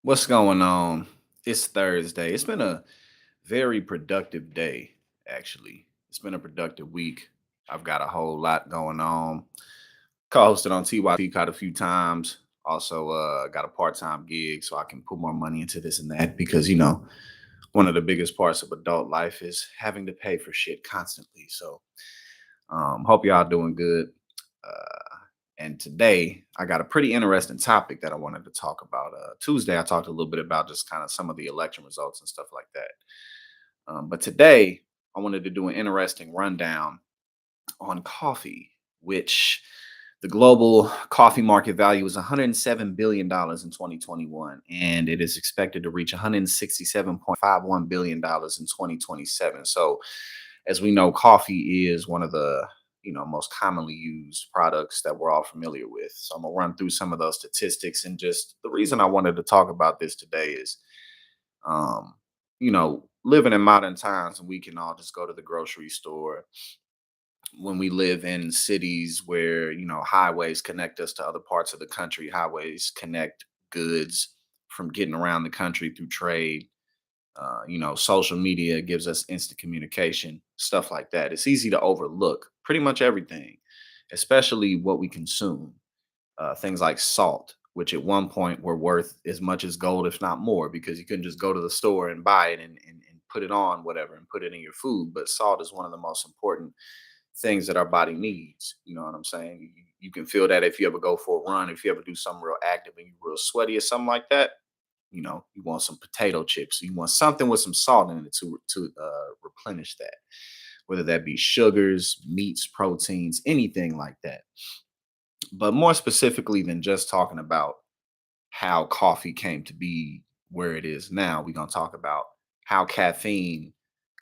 What's going on? It's Thursday. It's been a very productive day, actually. It's been a productive week. I've got a whole lot going on. Co-hosted on TYT caught a few times. Also, got a part-time gig so I can put more money into this and that because one of the biggest parts of adult life is having to pay for shit constantly. So, hope y'all doing good. And today I got a pretty interesting topic that I wanted to talk about. Tuesday I talked a little bit about just kind of some of the election results and stuff like that. But today I wanted to do an interesting rundown on coffee, which the global coffee market value is $107 billion in 2021, and it is expected to reach $167.51 billion in 2027. So as we know, coffee is one of the most commonly used products that we're all familiar with. So I'm gonna run through some of those statistics, and just the reason I wanted to talk about this today is, living in modern times, and we can all just go to the grocery store when we live in cities where highways connect us to other parts of the country. Highways connect goods from getting around the country through trade. Social media gives us instant communication, stuff like that. It's easy to overlook pretty much everything, especially what we consume. Things like salt, which at one point were worth as much as gold, if not more, because you couldn't just go to the store and buy it and put it on whatever and put it in your food. But salt is one of the most important things that our body needs. You know what I'm saying? You can feel that if you ever go for a run, if you ever do something real active and you're real sweaty or something like that. You want some potato chips. You want something with some salt in it to replenish that, whether that be sugars, meats, proteins, anything like that. But more specifically than just talking about how coffee came to be where it is now, we're gonna talk about how caffeine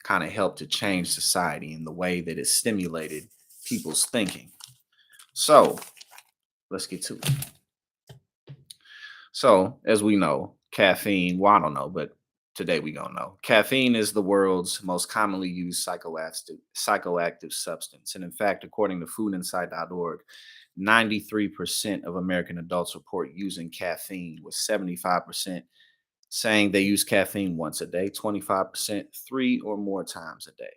kind of helped to change society and the way that it stimulated people's thinking. So let's get to it. So, as we know, caffeine, well, I don't know, but today we gonna know. Caffeine is the world's most commonly used psychoactive substance. And in fact, according to foodinsight.org, 93% of American adults report using caffeine, with 75% saying they use caffeine once a day, 25% three or more times a day.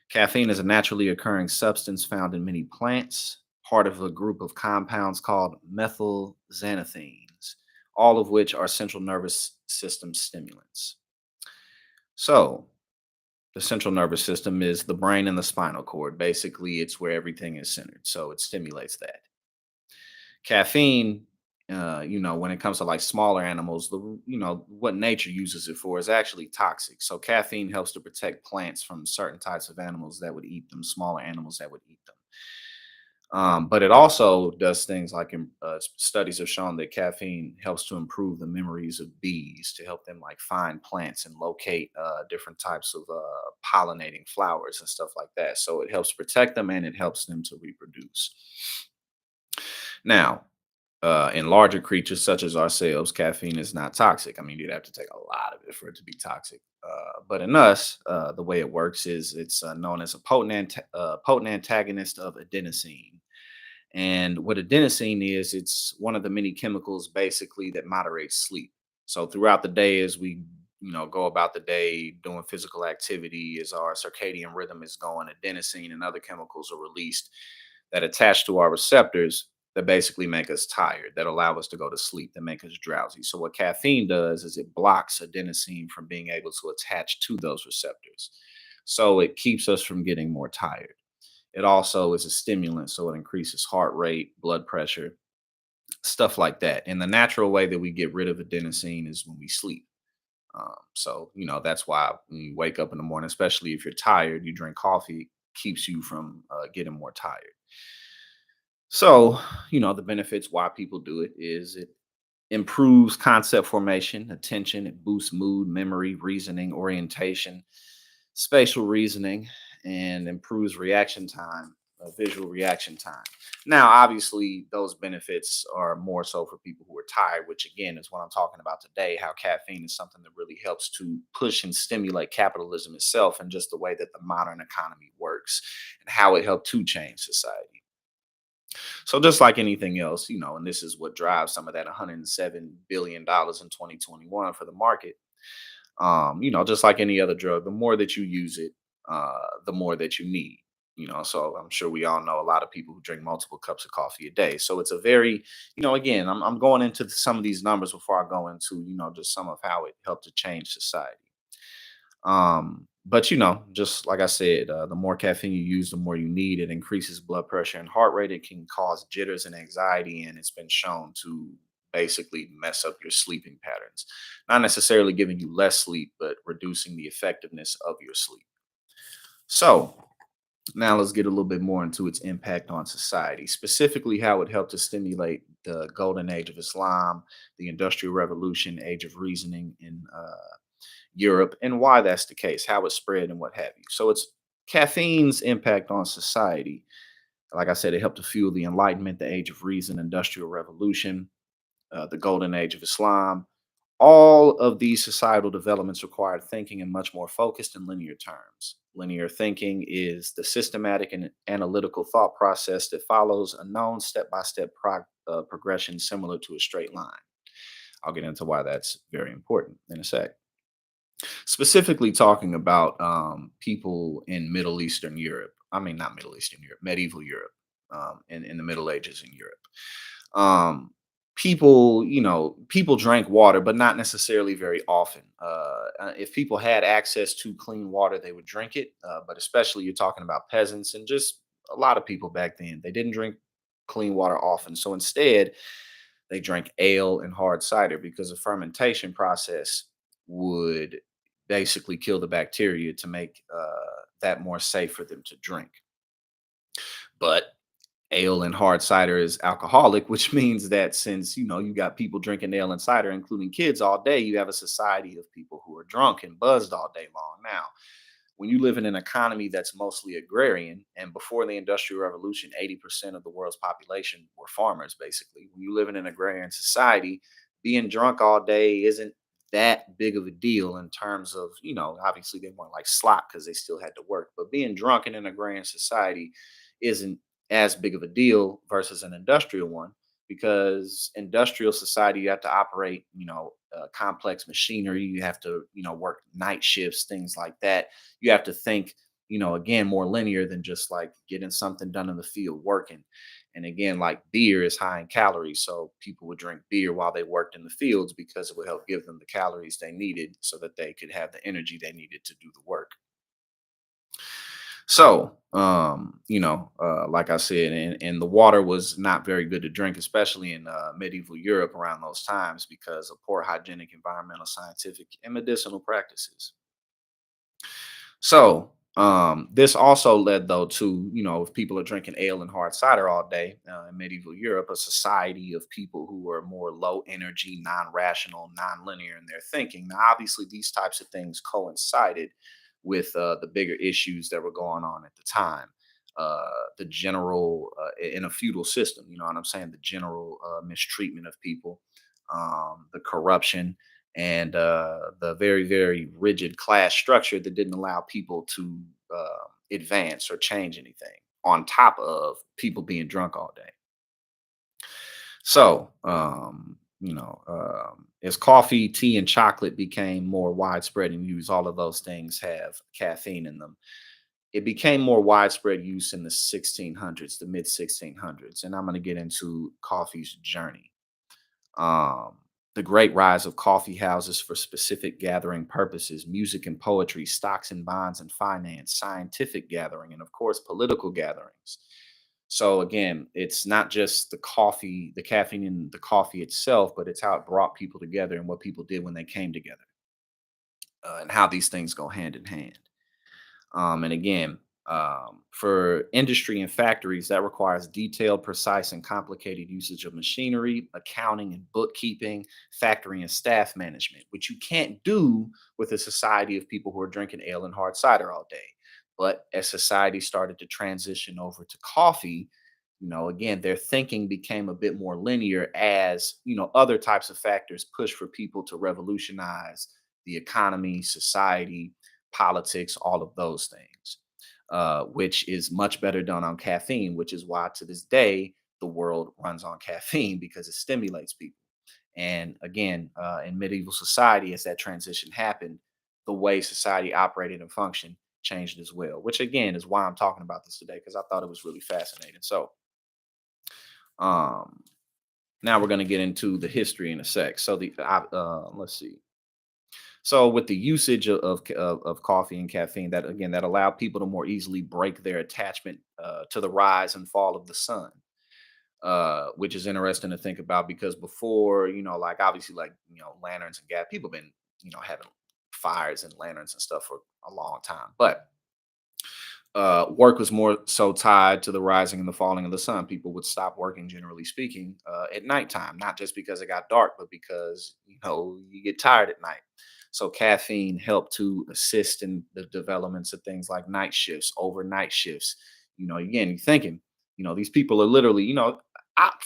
Caffeine is a naturally occurring substance found in many plants, part of a group of compounds called methylxanthines, all of which are central nervous system stimulants. So, the central nervous system is the brain and the spinal cord. Basically, it's where everything is centered. So, it stimulates that. Caffeine, when it comes to like smaller animals, what nature uses it for is actually toxic. So caffeine helps to protect plants from certain types of animals that would eat them, smaller animals that would eat them. But it also does things like studies have shown that caffeine helps to improve the memories of bees, to help them like find plants and locate different types of pollinating flowers and stuff like that. So it helps protect them and it helps them to reproduce. Now, in larger creatures such as ourselves, caffeine is not toxic. I mean, you'd have to take a lot of it for it to be toxic. But in us, the way it works is it's known as a potent antagonist of adenosine. And what adenosine is, it's one of the many chemicals basically that moderates sleep. So throughout the day, as we go about the day doing physical activity, as our circadian rhythm is going, adenosine and other chemicals are released that attach to our receptors that basically make us tired, that allow us to go to sleep, that make us drowsy. So what caffeine does is it blocks adenosine from being able to attach to those receptors. So it keeps us from getting more tired. It also is a stimulant, so it increases heart rate, blood pressure, stuff like that. And the natural way that we get rid of adenosine is when we sleep. That's why when you wake up in the morning, especially if you're tired, you drink coffee, keeps you from getting more tired. So, the benefits why people do it is it improves concept formation, attention, it boosts mood, memory, reasoning, orientation, spatial reasoning, and improves reaction time, visual reaction time. Now, obviously, those benefits are more so for people who are tired, which again is what I'm talking about today, how caffeine is something that really helps to push and stimulate capitalism itself and just the way that the modern economy works and how it helped to change society. So just like anything else, and this is what drives some of that $107 billion in 2021 for the market. Just like any other drug, the more that you use it, the more that you need. So I'm sure we all know a lot of people who drink multiple cups of coffee a day. So it's a very, again, I'm going into some of these numbers before I go into, just some of how it helped to change society. But just like I said, the more caffeine you use, the more you need. It increases blood pressure and heart rate. It can cause jitters and anxiety, and it's been shown to basically mess up your sleeping patterns. Not necessarily giving you less sleep, but reducing the effectiveness of your sleep. So now let's get a little bit more into its impact on society, specifically how it helped to stimulate the golden age of Islam, the Industrial Revolution, age of reasoning in Europe, and why that's the case, how it spread, and what have you. So it's caffeine's impact on society. Like I said, it helped to fuel the Enlightenment, the Age of Reason, Industrial Revolution, the Golden Age of Islam. All of these societal developments required thinking in much more focused and linear terms. Linear thinking is the systematic and analytical thought process that follows a known step by step progression similar to a straight line. I'll get into why that's very important in a sec. Specifically talking about people in Middle Eastern Europe. I mean, not Middle Eastern Europe, medieval Europe, in the Middle Ages in Europe. Um, people drank water, but not necessarily very often. If people had access to clean water, they would drink it. But especially you're talking about peasants and just a lot of people back then, they didn't drink clean water often. So instead, they drank ale and hard cider because the fermentation process would basically kill the bacteria to make that more safe for them to drink. But ale and hard cider is alcoholic, which means that since you got people drinking ale and cider, including kids, all day, you have a society of people who are drunk and buzzed all day long. Now, when you live in an economy that's mostly agrarian, and before the Industrial Revolution, 80% of the world's population were farmers, basically. When you live in an agrarian society, being drunk all day isn't that big of a deal in terms of, obviously they weren't like slot because they still had to work, but being drunk in an agrarian society isn't as big of a deal versus an industrial one because industrial society you have to operate complex machinery, you have to work night shifts, things like that. You have to think, again, more linear than just like getting something done in the field working. And again, like beer is high in calories. So people would drink beer while they worked in the fields because it would help give them the calories they needed so that they could have the energy they needed to do the work. So, like I said, and the water was not very good to drink, especially in medieval Europe around those times because of poor hygienic, environmental, scientific, and medicinal practices. So, this also led though to, if people are drinking ale and hard cider all day in medieval Europe, a society of people who were more low energy, non-rational, non-linear in their thinking. Now, obviously, these types of things coincided with the bigger issues that were going on at the time. The general, in a feudal system, you know what I'm saying? The general mistreatment of people, the corruption, and the very, very rigid class structure that didn't allow people to advance or change anything, on top of people being drunk all day. So, as coffee, tea, and chocolate became more widespread in use, all of those things have caffeine in them. It became more widespread use in the 1600s, the mid 1600s. And I'm going to get into coffee's journey. um, the great rise of coffee houses for specific gathering purposes, music and poetry, stocks and bonds and finance, scientific gathering, and of course, political gatherings. So again, it's not just the coffee, the caffeine in the coffee itself, but it's how it brought people together and what people did when they came together, and how these things go hand in hand. And again, for industry and factories, that requires detailed, precise, and complicated usage of machinery, accounting and bookkeeping, factory and staff management, which you can't do with a society of people who are drinking ale and hard cider all day. But as society started to transition over to coffee, again, their thinking became a bit more linear as, other types of factors push for people to revolutionize the economy, society, politics, all of those things, which is much better done on caffeine, which is why to this day, the world runs on caffeine because it stimulates people. And again, in medieval society, as that transition happened, the way society operated and functioned changed as well, which again is why I'm talking about this today, because I thought it was really fascinating. So, um, now we're going to get into the history in a sec. So, let's see. So, with the usage of coffee and caffeine, that again that allowed people to more easily break their attachment to the rise and fall of the sun, which is interesting to think about because before, like obviously, like lanterns and gas, people been having fires and lanterns and stuff for a long time, but work was more so tied to the rising and the falling of the sun. People would stop working, generally speaking, at nighttime, not just because it got dark, but because you get tired at night. So caffeine helped to assist in the developments of things like night shifts, overnight shifts. Again, you're thinking, these people are literally,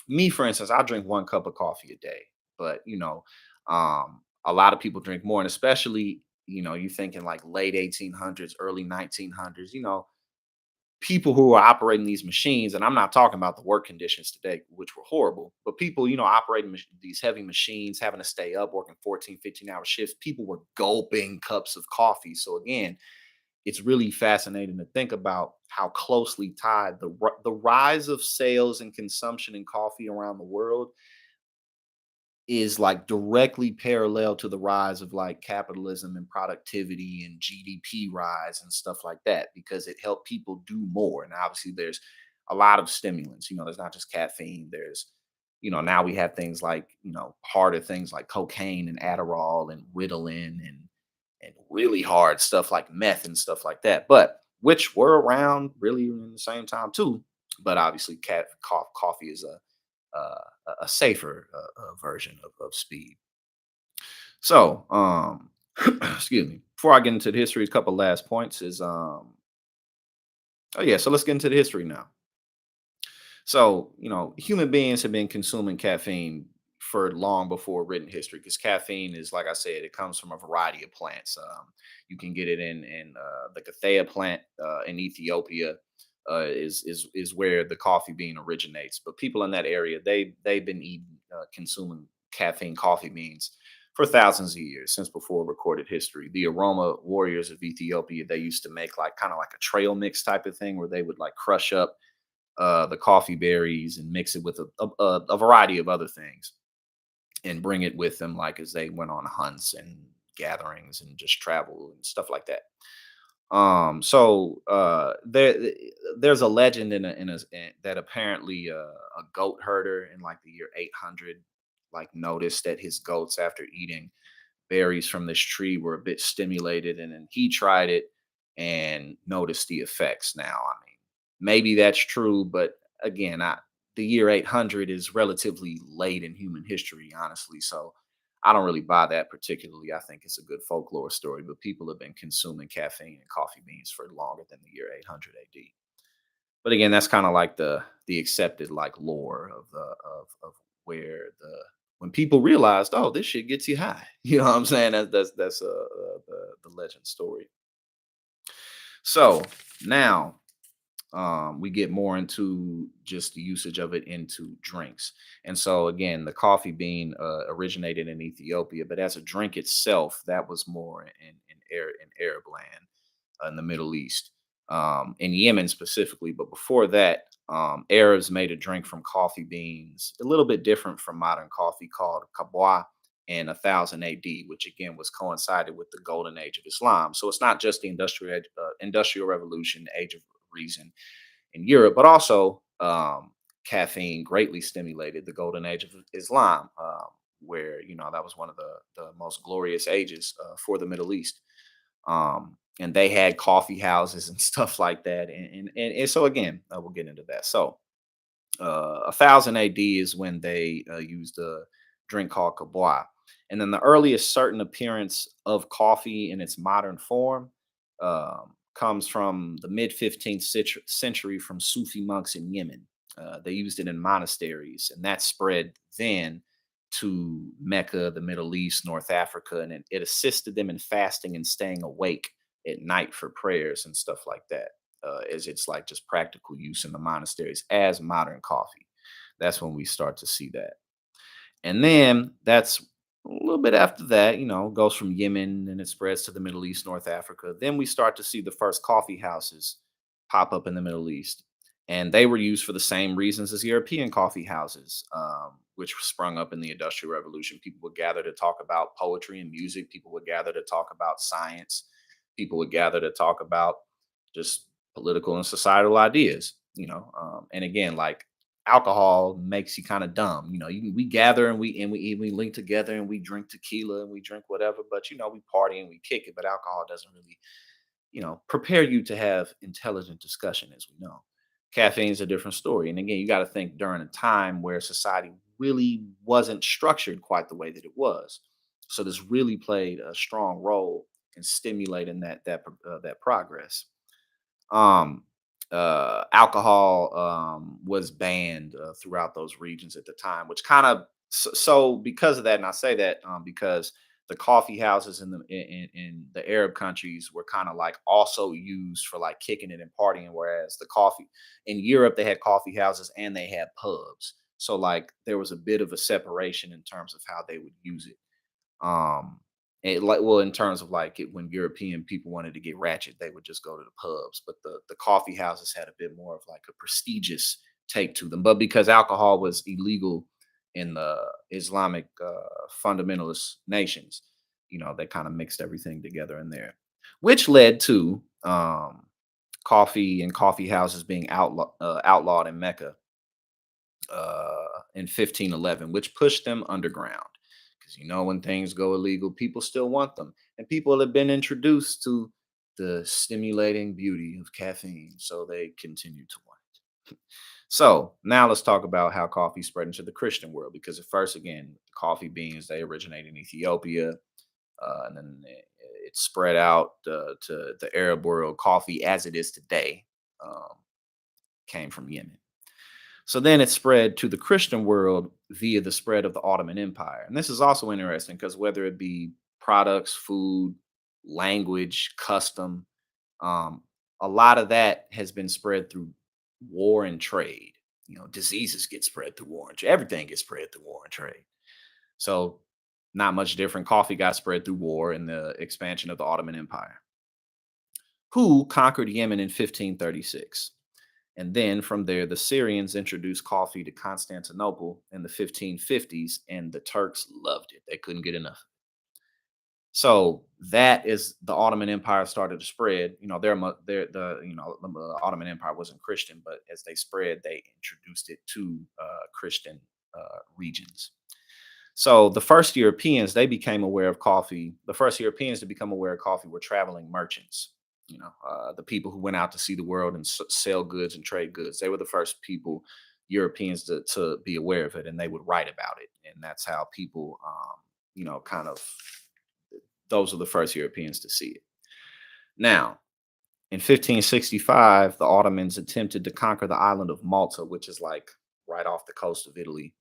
me for instance, I drink 1 cup of coffee a day, but a lot of people drink more, and especially you thinking like late 1800s, early 1900s. People who are operating these machines, and I'm not talking about the work conditions today, which were horrible, but people, operating these heavy machines, having to stay up, working 14, 15-hour shifts, people were gulping cups of coffee. So again, it's really fascinating to think about how closely tied the rise of sales and consumption in coffee around the world is like directly parallel to the rise of like capitalism and productivity and GDP rise and stuff like that, because it helped people do more. And obviously there's a lot of stimulants, there's not just caffeine, there's now we have things like, harder things like cocaine and Adderall and Ritalin and really hard stuff like meth and stuff like that, but which were around really in the same time too. But obviously coffee is a safer version of speed. So, excuse me. Before I get into the history, a couple last points is oh yeah, so let's get into the history now. So, human beings have been consuming caffeine for long before written history because caffeine is, like I said, it comes from a variety of plants. You can get it in the Cathea plant in Ethiopia. Is where the coffee bean originates. But people in that area, they've been consuming caffeine coffee beans for thousands of years since before recorded history. The aroma warriors of Ethiopia, they used to make like kind of like a trail mix type of thing where they would like crush up the coffee berries and mix it with a variety of other things and bring it with them, like as they went on hunts and gatherings and just travel and stuff like that. There's a legend that apparently a goat herder in like the year 800 like noticed that his goats after eating berries from this tree were a bit stimulated, and then he tried it and noticed the effects. Now, I mean, maybe that's true, but again, the year 800 is relatively late in human history, honestly. So I don't really buy that particularly. I think it's a good folklore story, but people have been consuming caffeine and coffee beans for longer than the year 800 AD. But again, that's kind of like the accepted like lore of where the when people realized, oh, this shit gets you high. You know what I'm saying? That's the legend story. So now we get more into just the usage of it into drinks. And so again, the coffee bean originated in Ethiopia, but as a drink itself, that was more in Arab land, in the Middle East, in Yemen specifically. But before that, Arabs made a drink from coffee beans, a little bit different from modern coffee, called kabwa in 1000 AD, which again was coincided with the golden age of Islam. So it's not just the industrial revolution, age of reason in Europe, but also caffeine greatly stimulated the golden age of Islam, where that was one of the most glorious ages for the Middle East. And they had coffee houses and stuff like that. And so again, we'll get into that. So 1000 AD is when they used a drink called kabwa. And then the earliest certain appearance of coffee in its modern form comes from the mid 15th century from Sufi monks in Yemen. They used it in monasteries, and that spread then to Mecca, the Middle East, North Africa, and it assisted them in fasting and staying awake at night for prayers and stuff like that, as it's like just practical use in the monasteries as modern coffee. That's when we start to see that. And then that's a little bit after that, goes from Yemen and it spreads to the Middle East, North Africa. Then we start to see the first coffee houses pop up in the Middle East. And they were used for the same reasons as European coffee houses, which sprung up in the Industrial Revolution. People would gather to talk about poetry and music. People would gather to talk about science. People would gather to talk about just political and societal ideas, and again, like alcohol makes you kind of dumb. We gather and we eat, we link together and we drink tequila and we drink whatever, but we party and we kick it. But alcohol doesn't really, prepare you to have intelligent discussion, as we know. Caffeine is a different story. And again, you got to think during a time where society really wasn't structured quite the way that it was. So this really played a strong role in stimulating that progress. um Alcohol was banned throughout those regions at the time, which kind of, so because of that, and I say that because the coffee houses in the Arab countries were kind of like also used for like kicking it and partying, whereas the coffee in Europe, they had coffee houses and they had pubs, so like there was a bit of a separation in terms of how they would use it. um, in terms of like it, when European people wanted to get ratchet, they would just go to the pubs. But the coffee houses had a bit more of like a prestigious take to them. But because alcohol was illegal in the Islamic fundamentalist nations, they kind of mixed everything together in there, which led to coffee and coffee houses being outlawed in Mecca in 1511, which pushed them underground. Because when things go illegal, people still want them, and people have been introduced to the stimulating beauty of caffeine, so they continue to want it. So now let's talk about how coffee spread into the Christian world. Because at first, again, coffee beans, they originate in Ethiopia, and then it spread out to the Arab world. Coffee, as it is today, um, came from Yemen. So then it spread to the Christian world via the spread of the Ottoman Empire. And this is also interesting because whether it be products, food, language, custom, um, a lot of that has been spread through war and trade. Diseases get spread through war and trade. Everything gets spread through war and trade. So not much different. Coffee got spread through war and the expansion of the Ottoman Empire, who conquered Yemen in 1536. And then from there, the Syrians introduced coffee to Constantinople in the 1550s, and the Turks loved it. They couldn't get enough. So that is the Ottoman Empire started to spread. The Ottoman Empire wasn't Christian, but as they spread, they introduced it to Christian regions. So the first Europeans, they became aware of coffee. The first Europeans to become aware of coffee were traveling merchants. The people who went out to see the world and sell goods and trade goods. They were the first people, Europeans, to be aware of it, and they would write about it. And that's how people, kind of, those are the first Europeans to see it. Now, in 1565, the Ottomans attempted to conquer the island of Malta, which is like right off the coast of Italy.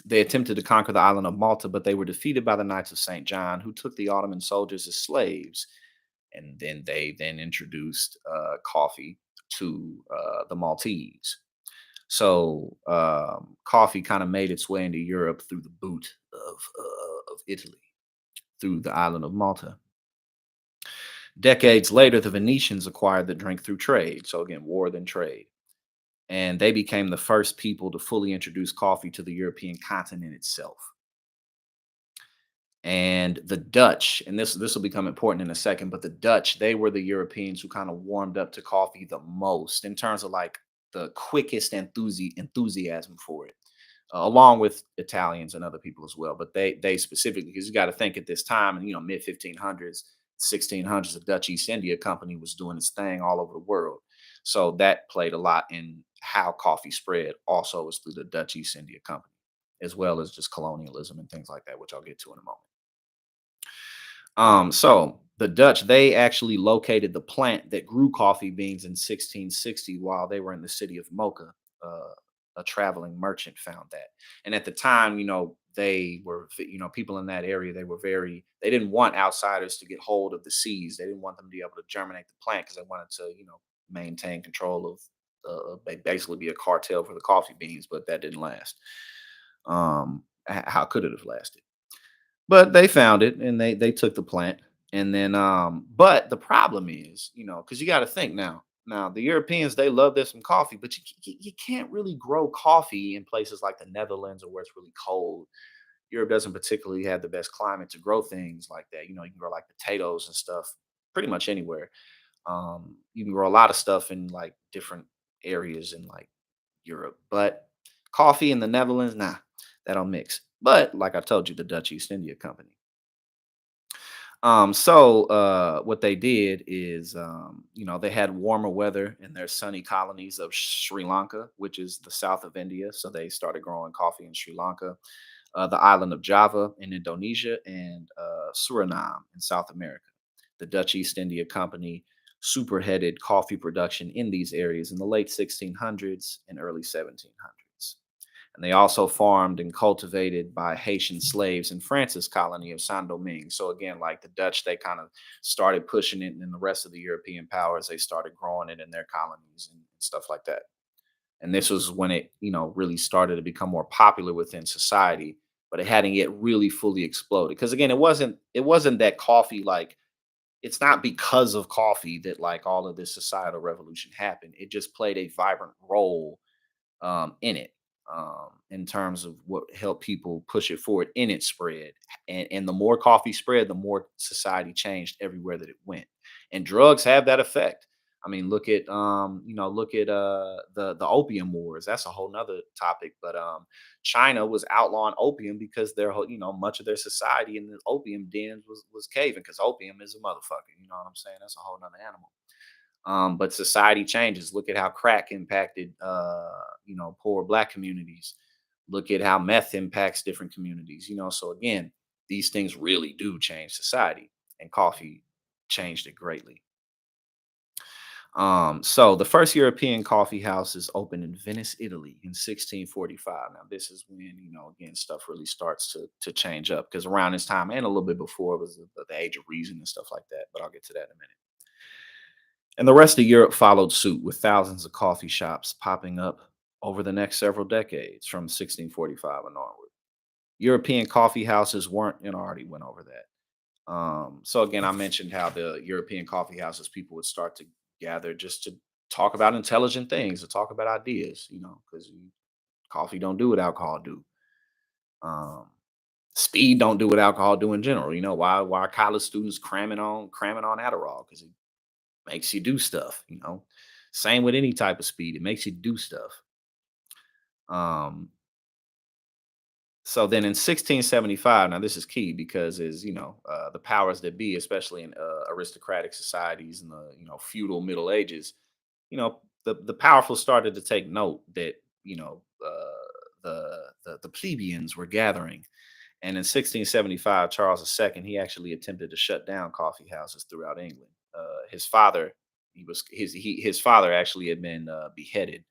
They attempted to conquer the island of Malta, but they were defeated by the Knights of St. John, who took the Ottoman soldiers as slaves. And then they introduced coffee to the Maltese. So coffee kind of made its way into Europe through the boot of Italy, through the island of Malta. Decades later, the Venetians acquired the drink through trade. So again, war then trade. And they became the first people to fully introduce coffee to the European continent itself. And the Dutch, and this will become important in a second, but the Dutch, they were the Europeans who kind of warmed up to coffee the most in terms of like the quickest enthusiasm for it, along with Italians and other people as well. But they specifically, because you got to think at this time, and mid 1500s, 1600s, the Dutch East India Company was doing its thing all over the world. So that played a lot in how coffee spread. Also, was through the Dutch East India Company, as well as just colonialism and things like that, which I'll get to in a moment. So the Dutch, they actually located the plant that grew coffee beans in 1660 while they were in the city of Mocha. Uh, a traveling merchant found that. And at the time, they were, people in that area, they didn't want outsiders to get hold of the seeds. They didn't want them to be able to germinate the plant because they wanted to, maintain control of basically be a cartel for the coffee beans, but that didn't last. How could it have lasted? But they found it and they took the plant. And then but the problem is, because you got to think now. Now the Europeans, they love this some coffee, but you can't really grow coffee in places like the Netherlands or where it's really cold. Europe doesn't particularly have the best climate to grow things like that. You can grow like potatoes and stuff pretty much anywhere. You can grow a lot of stuff in like different areas in like Europe, but coffee in the Netherlands, nah, that don't mix. But like I told you, the Dutch East India Company. What they did is, they had warmer weather in their sunny colonies of Sri Lanka, which is the south of India. So they started growing coffee in Sri Lanka, the island of Java in Indonesia, and Suriname in South America. The Dutch East India Company superheaded coffee production in these areas in the late 1600s and early 1700s. And they also farmed and cultivated by Haitian slaves in France's colony of Saint Domingue. So again, like the Dutch, they kind of started pushing it, and the rest of the European powers, they started growing it in their colonies and stuff like that. And this was when it, really started to become more popular within society, but it hadn't yet really fully exploded. Because again, it wasn't that coffee, like, it's not because of coffee that like all of this societal revolution happened. It just played a vibrant role in it, in terms of what helped people push it forward in its spread. And the more coffee spread, the more society changed everywhere that it went. And drugs have that effect. I mean, look at the opium wars. That's a whole nother topic. But China was outlawing opium because much of their society in the opium dens was caving, because opium is a motherfucker. You know what I'm saying? That's a whole nother animal. But society changes. Look at how crack impacted, poor black communities. Look at how meth impacts different communities. So again, these things really do change society, and coffee changed it greatly. So the first European coffee houses opened in Venice, Italy in 1645. Now, this is when, again, stuff really starts to change up, because around this time and a little bit before was the age of reason and stuff like that. But I'll get to that in a minute. And the rest of Europe followed suit, with thousands of coffee shops popping up over the next several decades from 1645 and onward. European coffee houses weren't, I already went over that. So again, I mentioned how the European coffee houses, people would start to gather just to talk about intelligent things, to talk about ideas, because coffee don't do what alcohol do. Um, Speed don't do what alcohol do in general. Why are college students cramming on Adderall? Because makes you do stuff. Same with any type of speed, it makes you do stuff. um so then in 1675, now this is key, because the powers that be, especially in aristocratic societies in the feudal middle ages, the powerful started to take note that the plebeians were gathering. And in 1675, Charles II, he actually attempted to shut down coffee houses throughout England. His father, his father actually had been beheaded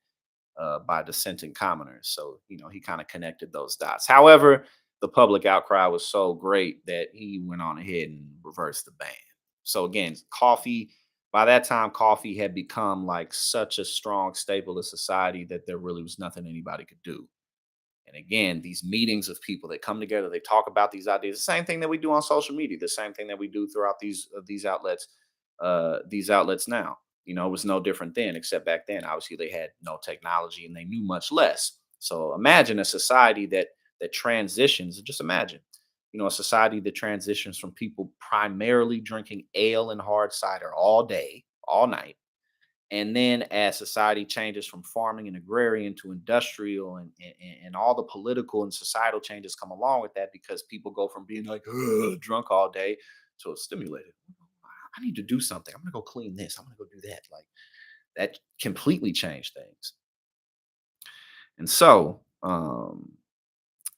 by dissenting commoners, so he kind of connected those dots. However, the public outcry was so great that he went on ahead and reversed the ban. So again, coffee. By that time, coffee had become like such a strong staple of society that there really was nothing anybody could do. And again, these meetings of people, they come together, they talk about these ideas. The same thing that we do on social media, the same thing that we do throughout these outlets now. It was no different then, except back then, obviously, they had no technology and they knew much less. So imagine a society that transitions. Just imagine, a society that transitions from people primarily drinking ale and hard cider all day, all night, and then as society changes from farming and agrarian to industrial, and all the political and societal changes come along with that, because people go from being like "Ugh," drunk all day to stimulated. I need to do something. I'm gonna go clean this. I'm gonna go do that. Like, that completely changed things. And so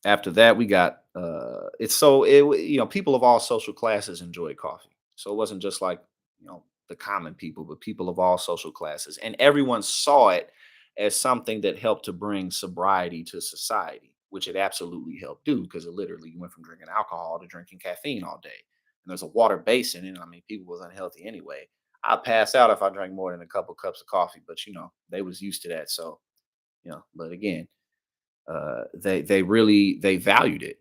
after that, we got people of all social classes enjoyed coffee. So it wasn't just like, the common people, but people of all social classes. And everyone saw it as something that helped to bring sobriety to society, which it absolutely helped do, because it literally went from drinking alcohol to drinking caffeine all day. And there's a water base in it. I mean, people was unhealthy anyway. I'd pass out if I drank more than a couple cups of coffee. But they was used to that. So but again, they really they valued it.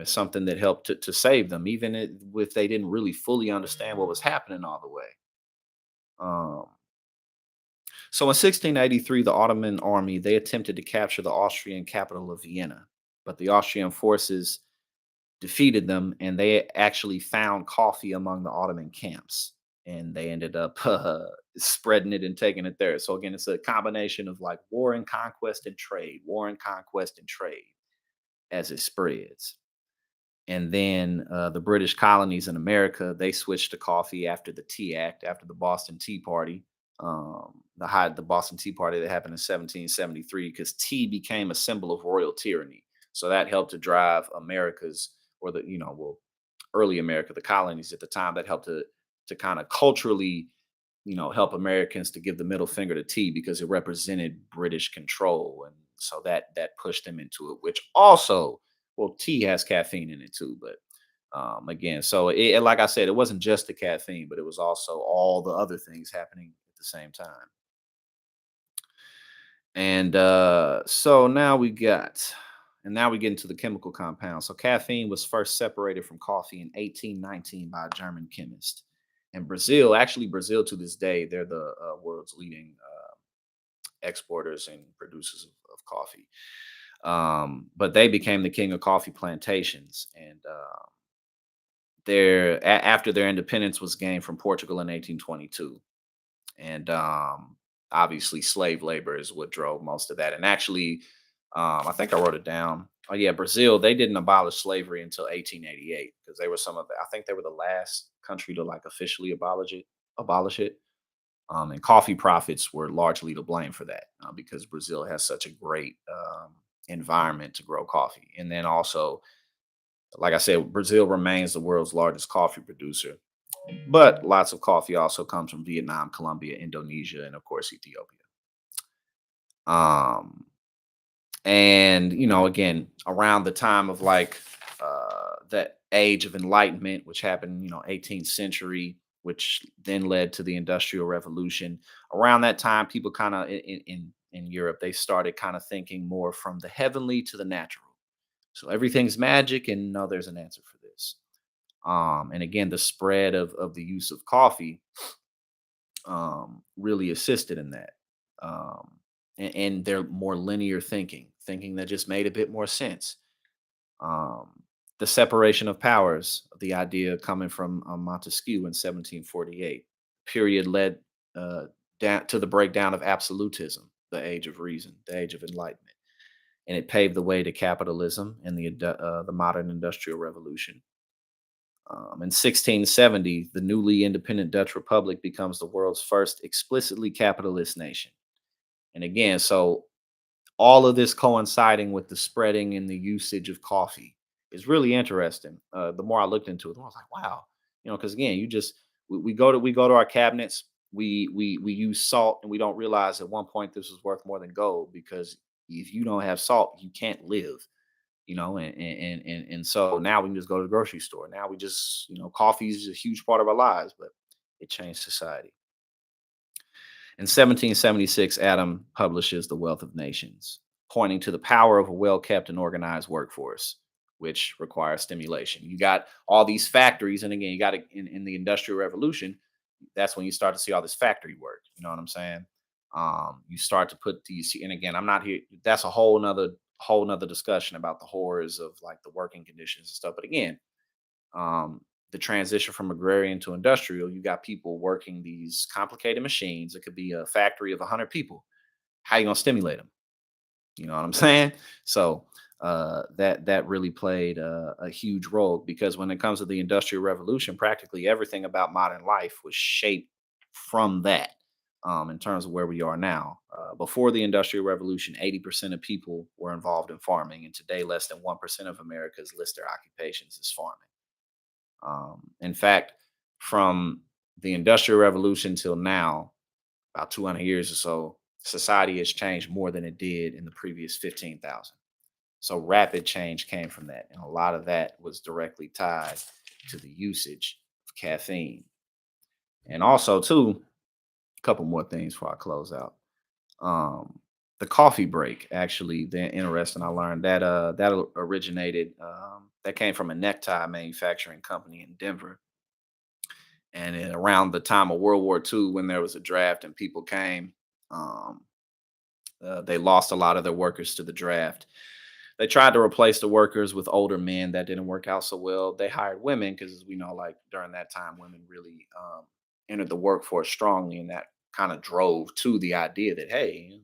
It's something that helped to save them, even if they didn't really fully understand what was happening all the way. Um, so in 1683, the Ottoman army they attempted to capture the Austrian capital of Vienna, but the Austrian forces defeated them, and they actually found coffee among the Ottoman camps, and they ended up spreading it and taking it there. So again, it's a combination of like war and conquest and trade, war and conquest and trade as it spreads. And then the British colonies in America, they switched to coffee after the Tea Act, after the Boston Tea Party, the Boston Tea Party that happened in 1773, because tea became a symbol of royal tyranny. So that helped to drive America's, or the well, early America, the colonies at the time, that helped to kind of culturally help Americans to give the middle finger to tea because it represented British control, and so that pushed them into it. Which also, well, tea has caffeine in it too, but again, so like I said, it wasn't just the caffeine, but it was also all the other things happening at the same time. And now we get into the chemical compound. So caffeine was first separated from coffee in 1819 by a German chemist. And Brazil to this day, they're the world's leading exporters and producers of coffee. But they became the king of coffee plantations, and after their independence was gained from Portugal in 1822. And obviously slave labor is what drove most of that. And actually, I think I wrote it down. Oh yeah, Brazil, they didn't abolish slavery until 1888, because they were I think they were the last country to like officially abolish it. And coffee profits were largely to blame for that, because Brazil has such a great environment to grow coffee. And then also, like I said, Brazil remains the world's largest coffee producer, but lots of coffee also comes from Vietnam, Colombia, Indonesia, and of course Ethiopia. Um, and again, around the time of like the age of enlightenment, which happened, 18th century, which then led to the Industrial Revolution. Around that time, people kind of in Europe, they started kind of thinking more from the heavenly to the natural. So everything's magic, and no, there's an answer for this. And again, the spread of the use of coffee really assisted in that. And their more linear thinking that just made a bit more sense. Um, the separation of powers, the idea coming from Montesquieu in 1748, period led down to the breakdown of absolutism, the age of reason, the age of enlightenment, and it paved the way to capitalism and the modern industrial revolution. In 1670, the newly independent Dutch Republic becomes the world's first explicitly capitalist nation. And again, so all of this coinciding with the spreading and the usage of coffee is really interesting. The more I looked into it, I was like, wow, because again, we go to our cabinets, we use salt, and we don't realize at one point this was worth more than gold, because if you don't have salt, you can't live. And so now we can just go to the grocery store. Now we just, coffee is a huge part of our lives, but it changed society. In 1776, Adam publishes The Wealth of Nations, pointing to the power of a well kept and organized workforce, which requires stimulation. You got all these factories, and again, you got it in the Industrial Revolution. That's when you start to see all this factory work. You know what I'm saying? You start to put these, and again, I'm not here. That's a whole nother discussion about the horrors of like the working conditions and stuff. But again, um, the transition from agrarian to industrial, you got people working these complicated machines. It could be a factory of 100 people. How you gonna stimulate them? You know what I'm saying? So that really played a huge role, because when it comes to the industrial revolution, practically everything about modern life was shaped from that. In terms of where we are now, before the industrial revolution, 80% of people were involved in farming, and today less than 1% of Americans list their occupations as farming. In fact, from the industrial revolution till now, about 200 years or so, society has changed more than it did in the previous 15,000. So rapid change came from that. And a lot of that was directly tied to the usage of caffeine. And also, too, a couple more things before I close out. Um, the coffee break, actually, the interesting. I learned that originated that came from a necktie manufacturing company in Denver. And then around the time of World War II, when there was a draft and people came, um, they lost a lot of their workers to the draft. They tried to replace the workers with older men. That didn't work out so well. They hired women because, as we know, like during that time, women really entered the workforce strongly, and that kind of drove to the idea that, hey,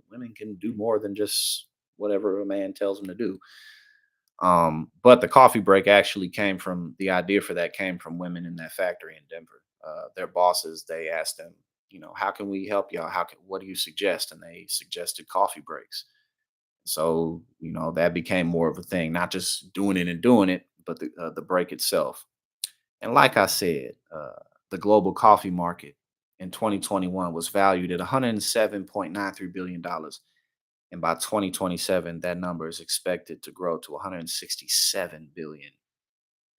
women can do more than just whatever a man tells them to do. But the coffee break actually came from the idea for that came from women in that factory in Denver. Their bosses, they asked them, how can we help y'all? What do you suggest? And they suggested coffee breaks. So, that became more of a thing, not just doing it, but the break itself. And like I said, the global coffee market in 2021 was valued at $107.93 billion. And by 2027, that number is expected to grow to 167 billion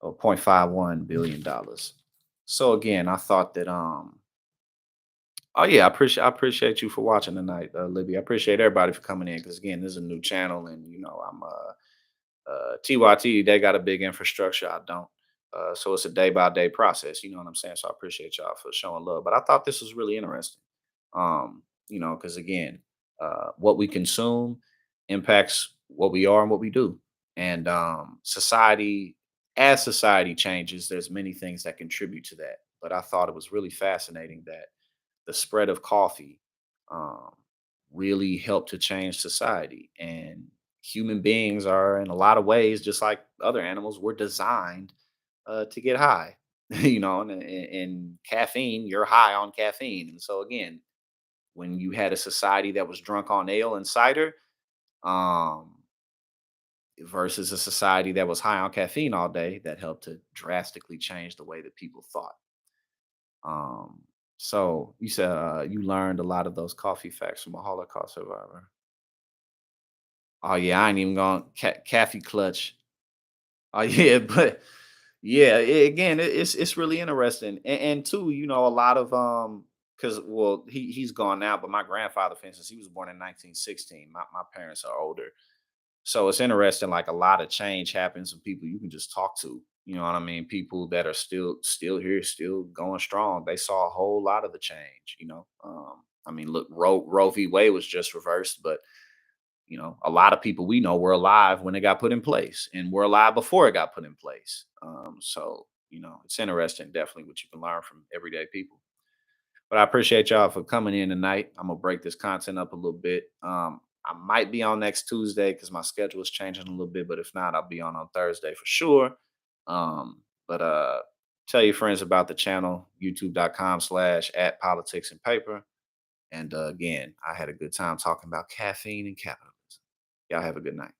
or $0.51 billion. So again, I thought that oh yeah, I appreciate you for watching tonight, Libby. I appreciate everybody for coming in because again, this is a new channel, and I'm TYT, they got a big infrastructure. I don't. So it's a day by day process. You know what I'm saying? So I appreciate y'all for showing love. But I thought this was really interesting. Because again, what we consume impacts what we are and what we do. And as society changes, there's many things that contribute to that. But I thought it was really fascinating that the spread of coffee um, really helped to change society. And human beings are, in a lot of ways, just like other animals, were designed to get high. And caffeine, you're high on caffeine. And so, again, when you had a society that was drunk on ale and cider, um, versus a society that was high on caffeine all day, that helped to drastically change the way that people thought. Um, so you said you learned a lot of those coffee facts from a Holocaust survivor. Oh yeah, I ain't even gone caffeine clutch. Oh yeah, but yeah, again, it's really interesting, and two, a lot of because well, he's gone now, but my grandfather, for instance, he was born in 1916. My parents are older, so it's interesting. Like a lot of change happens with people you can just talk to. You know what I mean? People that are still here, still going strong. They saw a whole lot of the change. I mean, look, Roe v. Wade was just reversed, but a lot of people we know were alive when it got put in place, and were alive before it got put in place. So it's interesting, definitely, what you can learn from everyday people. But I appreciate y'all for coming in tonight. I'm gonna break this content up a little bit. I might be on next Tuesday because my schedule is changing a little bit, but if not, I'll be on Thursday for sure. But tell your friends about the channel, youtube.com/@ politics and paper. And again, I had a good time talking about caffeine and capitalism. Y'all have a good night.